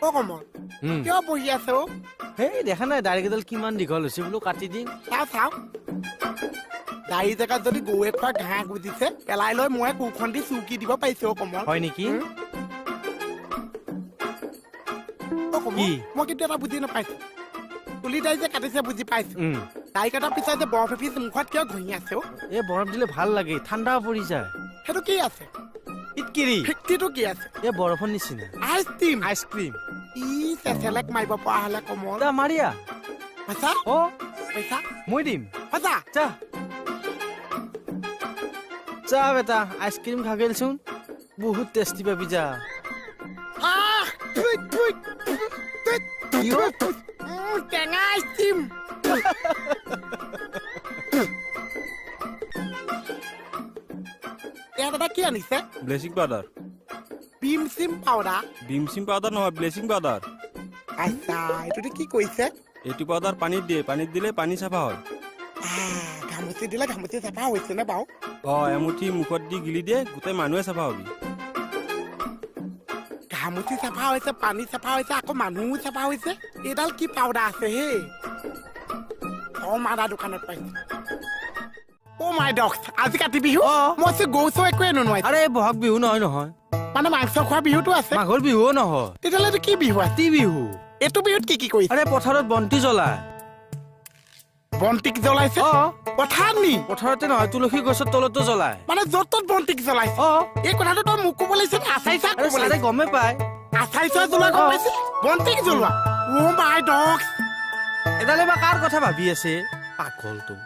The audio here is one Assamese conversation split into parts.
ও কমল কিয় বহি আছে ও এই দেখা নাই দাড়ি কেইডাল কিমান দীঘল হৈছে বোলো কাটি দিম চাও দাড়ি জেগাত যদি গৰুৱে খোৱা ঘাঁহ গুজিছে পেলাই লৈ মই কোৰখন দি চুকি দিব পাৰিছো ও কমল হয় নেকি ও কমল মই কিন্তু এটা বুজি নাপাইছো তুলি দাড়ি যে কাটিছে বুজি পাইছো দাড়ি কটাৰ পিছত যে বৰফ এপিচ মুখত কিয় ঘঁহি আছে এই বৰফ দিলে ভাল লাগে ঠাণ্ডা পৰি যায় সেইটো কি আছে ইটকিৰি ফিক্টিটো কি আছে এই বৰফৰ নিচিনা আইচক্ৰীম ই চেচেলেক মাৰিব পৰা হলে কমল দা মাৰিয়া পইচা অ পইচা মই দিম পইচা চা চা বেটা আইসক্ৰিম খা গেলছুন বহুত টেস্টি পাবি যা টেঙা আইচক্ৰীম এয়া দাদা কি আনিছে bleaching powder beam SIM powder নহয় ব্লেচিং পাউডার আচ্ছা এইটো কি কৈছে এইটো পাউডার পানীত দিলে পানী চাফা হয় ঘামুচি দিলে ঘামুচি চাফা হৈছে নে বাৰু এমুঠি মুখত দি গিলি দিয়ে গোটেই মানুহে চাফা হবি ঘামুচি চাফা হৈছে পানী চাফা হৈছে আকৌ মানুহো চাফা হৈছে এইডাল কি পাউডাৰ আছে হে মাদা দোকানত পাইছে ও মাই ডক্স আজি কাতি বিহু মই গৌ চৌ একোৱে ননোৱাই আৰে বহাগ বিহু নহয় মানে মাংস খোৱা বিহুটো আছে মাঘৰ বিহু নহয় তেতিয়াহ'লে কি বিহু আছে কাতি বিহু এইটো বিহুত কি কৰিছে আৰে পথাৰত বন্তি জ্বলায় বন্তিক জ্বলাইছে পথাৰত নি পথাৰতে নহয় তুলসী গছৰ তলতো জ্বলায় মানে য'ত ত'ত বন্তিক জ্বলাইছে এই কথাটো তই মোক ক'ব লাগিছে আচাই চা ক'ব লাগিছে গমে পায় আচাই চা জ্বলোৱা গম পাইছে বন্তিক জ্বলোৱা ও মাই ডক্স এডালে বা কাৰ কথা ভাবি আছে পাগলটো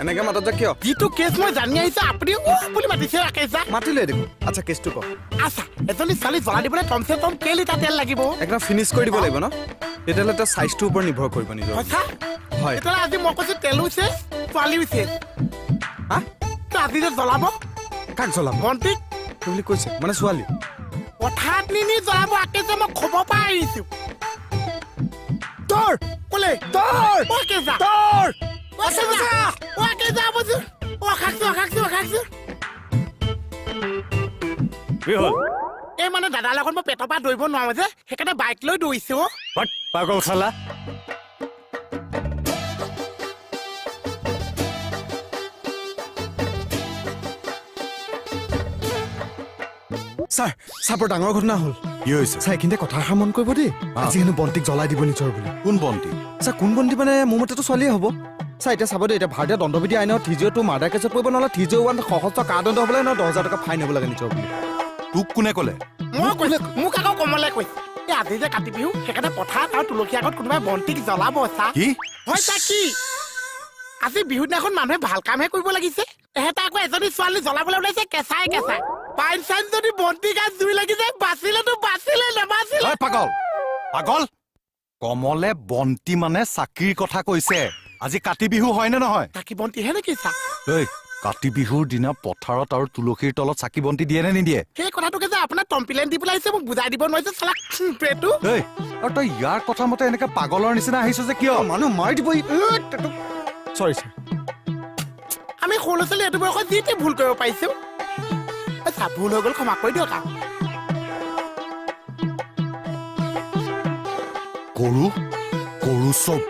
এনেকে মাতত কিয় যিটো কেছ মই জানি আহিছো আপুনি বুলি মাতিছে ৰাকেশা মাতিলে দেখো আচ্ছা কেছটো ক আচ্ছা এজনী ছোৱালী জ্বলা দিবলৈ কমচে কম কেই লিটাৰ তেল লাগিব একদম ফিনিছ কৰি দিব লাগিব ন তেতিয়াহ'লে তাৰ চাইজটোৰ ওপৰত নিৰ্ভৰ কৰিব নিজৰ হয় তেতিয়াহ'লে আজি মই কৈছো তেলো চেছ ছোৱালীও চেছ হা আজি যে জ্বলাব কাক জ্বলাব ভণ্টিক কি বুলি কৈছে মানে ছোৱালী পথাৰত নি জ্বলাব আকেছে মই খবৰ পাই আহিছো তোৰ ক'লে তোৰ কেজা তোৰ এই মানে দাদাৰ লগত মই পেটৰ পৰা দৌৰিব নোৱাৰো যে সেইকাৰণে বাইক লৈ দৌৰিছো পাগল খালা ছাৰ বৰ ডাঙৰ ঘটনা হ'ল কি হৈছে ছাৰ এইখিনিতে কথা এষাৰ মন কৰিব দেই আজি হেনো বন্তিক জ্বলাই দিব নিজৰ বুলি কোন বন্তি ছাৰ কোন বন্তি মানে মোৰ মতেতো ছোৱালীয়ে হ'ব ছাৰ এতিয়া চাব দেই এতিয়া ভাৰতীয় দণ্ডবিধি আইনত থিজিঅ'টো মাৰ্ডাৰ কেছত পৰিব নহ'লে থিজিঅ' ওৱান সহস্ৰ কাৰাদণ্ড হ'ব লাগে নহয় 10,000 টকা ফাইন হ'ব লাগে নিজৰ বুলি তোক কোনে ক'লে মই কৈছো মোক আকৌ কমলে কৈছে এই আজি যে কাতি বিহু সেইকাৰণে পথাৰত আৰু তুলসী আগত কোনোবাই বন্তিক জ্বলাব চা কি হয় চা কি আজি বিহু দিনাখন মানুহে ভাল কামহে কৰিব লাগিছে এহেঁতে আকৌ এজনী ছোৱালী জ্বলাবলৈ ওলাইছে কেঁচাই পাইন চাইন যদি বন্তি গাছ জুই লাগি যায় বাচিলেতো বাচিলে নেবাচিলে পাগল পাগল কমলে বন্তি মানে চাকিৰ কথা কৈছে আজি কাতি বিহু হয় নে নহয় চাকি বন্তিহে নেকি চা ঐ কাতি বিহুৰ দিনা পথাৰত আৰু তুলসীৰ তলত চাকি বন্তি দিয়ে নে নিদিয়ে সেই কথাটোকে যে আপোনাৰ টম্পিলেন দি পেলাইছে মোক বুজাই দিব নোৱাৰিছে চালা পেটু ঐ আৰু তই ইয়াৰ কথা মতে এনেকে পাগলৰ নিচিনা আহিছ যে কিয় মানুহ মাৰি দিবই চৰি ছাৰ আমি সৰু ল'ৰা ছোৱালী এইটো বয়সত যিটো ভুল কৰিব পাৰিছো চা ভুল হৈ গ'ল ক্ষমা কৰি দিয়ক গৰু গৰু চব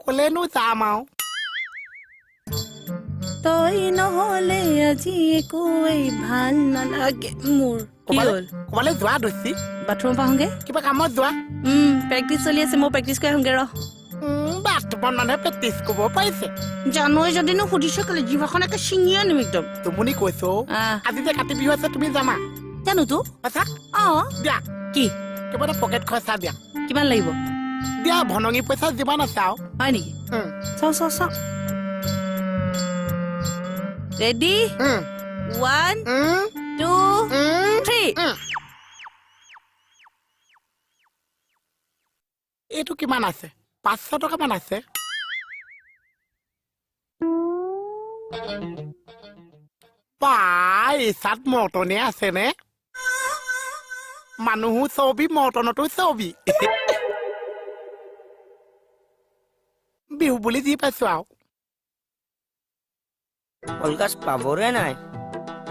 ক'লেনো যাম আৰু তই নহলে আজি একোৱেই ভাল নালাগে মোৰ কি হ'ল ক'বালৈ যোৱা দোষী বাথৰুম পাহোগে কিবা কামত যোৱা প্ৰেক্টিচ চলি আছে মই প্ৰেক্টিচ কৰি আহোগে ৰ বাথৰুমত মানুহে প্ৰেক্টিচ কৰিব পাৰিছে জানুৱাৰী যদিনো সুধিছ কেলে জিভাখন একে ছিঙি আনিম একদম তুমি কৈছো আজি যে কাতি বিহু আছে তুমি যামা জানো তো আচ্ছা দিয়া কি কিবা এটা পকেট খৰচা দিয়া কিমান লাগিব দিয়া ভনঙি পইচা যিমান আছে আৰু হয় নেকি চাও ৰেডি 1 2 3 এইটো কিমান আছে 500 টকা মান আছে পাই সাত মটনে আছে নে মানুহ ছবি মটনতো ছবি বিহু বুলি দি পাইছো আৰু কলগাছ পাবৰে নাই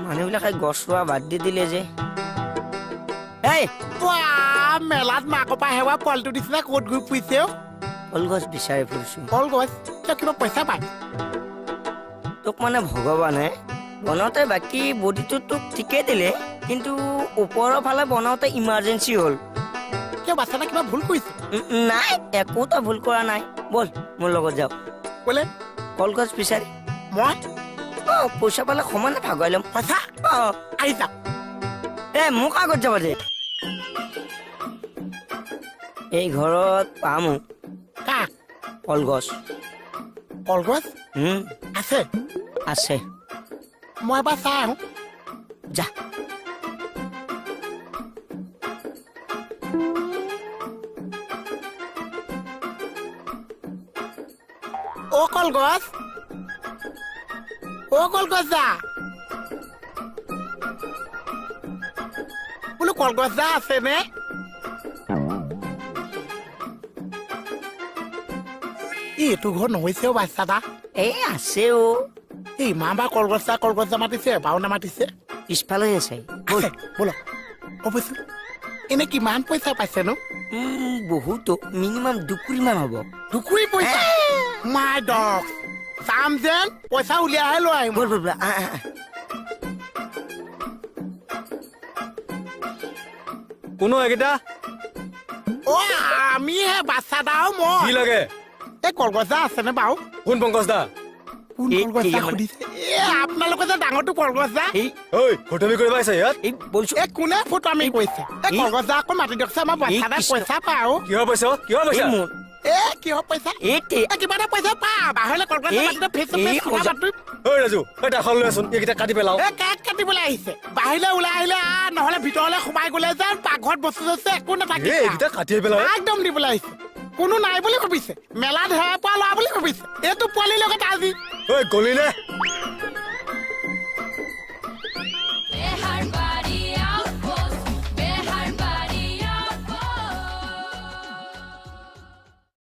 মানুহবিলাকে গছ ৰোৱা বাদ দি দিলে যে এই মেলাত মাকৰ পৰা হেৱা কলটো দিছিলে ক'ত ঘূৰি ফুৰিছে কলগছ বিচাৰি ফুৰিছো কলগছ তই কিবা পইচা পাই তোক মানে ভগৱানে বনাওঁতে বাকী বডিটো তোক ঠিকেই দিলে কিন্তু ওপৰৰ ফালে বনাওঁতে ইমাৰ্জেঞ্চি হ'ল কিয় বাচ্চাটা কিবা ভুল কৰিছে নাই একোটা ভুল কৰা নাই বল মোৰ লগত যাওঁ বোলে কলগছ বিচাৰি মই পইচা পালে সমানে ভাগুৱাই ল'ম পইচা অ' আহি যাম মোক আগত যাব দে এই ঘৰত পামো কাক কলগছ কলগছ আছে আছে মই এবাৰ চাই আহোঁ যা কলগছ কলগছ যা বোলো কলগছ যা আছে নে এইটো ঘৰ নহৈছে বাচ্চাটা এই আছে এই মা বা কলগছ যা মাতিছে এবাৰো নামাতিছে পিছফালে আছে ব'ল ব'লক কৈছো এনে কিমান পইচা পাইছেনো বহুতো মিনিমাম 2 কোটি মান হ'ব দুকুৰি পইচা মাই ডগ চাম যেন পইচা উলিয়াইহে লৈ আহিম বল বল কোনো একেইটা আমিহে বাচ্চাটাও মই কি লাগে এই কলগছ যা আছেনে বাৰু কোন পংকজ দা কোন কলগছ যা সুধিছে আপোনালোকে যে ডাঙৰটো কলগছ যা ঐ ফটোমি কৰিব আহিছে ইয়াত এই বলছো কোনে ফটোমি কৰিছে এই কলগছ যা আকৌ মাতি দিয়কচোন আমাৰ বাচ্চাটাই পইচা পাওঁ কিহৰ পইচা কিহৰ পইচা কিহৰ পইচা এইতে কিবা এটা পইচা পা বাহিৰলৈ কলগছ মাতিলে ফেচ টু ফেচ কথা পাতিম ঐ ৰাজু এই দাখন লৈ আছোন এইকেইটা কাটি পেলাও কাক কাটিবলৈ আহিছে বাহিৰলৈ ওলাই আহিলে নহলে ভিতৰলৈ সোমাই গলে যেন পাকঘৰত বস্তু চস্তু একো নাথাকে এইকেইটা কাটি পেলাও একদম দিবলৈ আহিছে কোনো নাই বুলি ভাবিছে মেলাত হেৰাই পোৱা ল'ৰা বুলি ভাবিছে এইটো পোৱালিৰ লগত আজি ঐ গলি নে